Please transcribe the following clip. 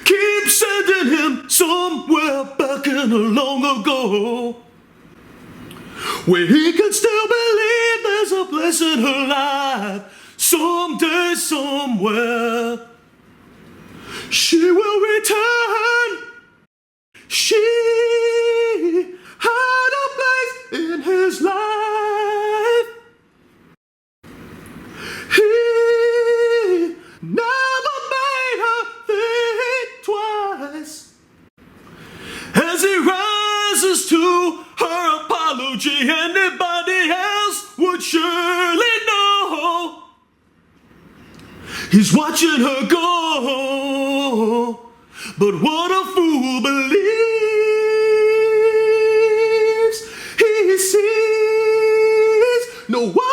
Keep sending him somewhere back in the long ago, where he can still believe there's a place in her life. Someday, somewhere, she will return. She had a place in his life. He never made her think twice. As he rises to her apology, anybody else would surely know. He's watching her go, but what a fool believes he sees. No one